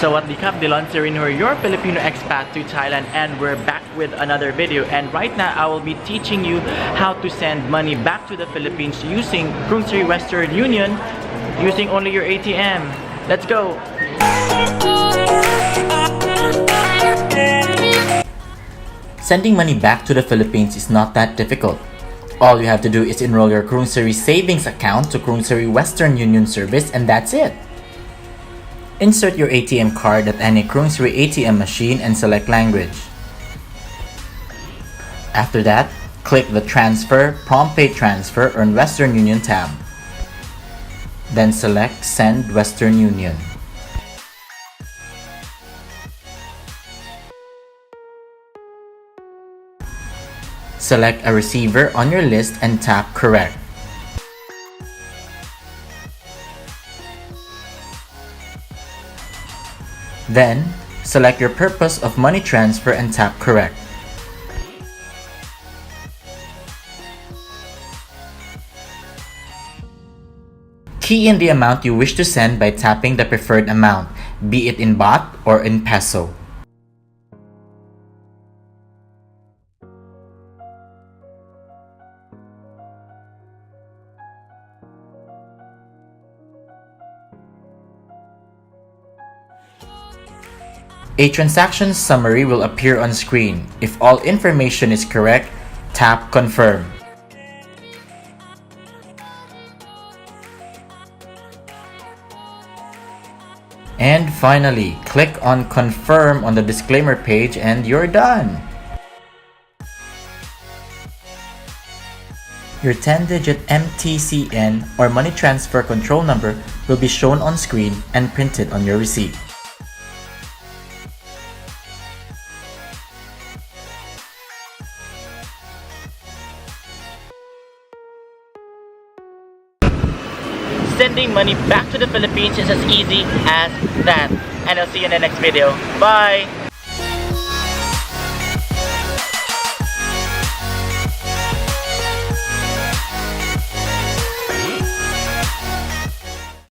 Sawadee Kap, Delon Serino, your Filipino expat to Thailand, and we're back with another video. And right now, I will be teaching you how to send money back to the Philippines using Krungsri-Western Union, using only your ATM. Let's go! Sending money back to the Philippines is not that difficult. All you have to do is enroll your Krungsri savings account to Krungsri-Western Union service, and that's it. Insert your ATM card at any Krungsri ATM machine and select language. After that, click the Transfer, Prompt Pay Transfer or Western Union tab. Then select Send Western Union. Select a receiver on your list and tap Correct. Then, select your purpose of money transfer and tap Correct. Key in the amount you wish to send by tapping the preferred amount, be it in baht or in peso. A transaction summary will appear on screen. If all information is correct, tap Confirm. And finally, click on Confirm on the disclaimer page and you're done! Your 10-digit MTCN or Money Transfer Control Number will be shown on screen and printed on your receipt. Sending money back to the Philippines is as easy as that. And I'll see you in the next video. Bye!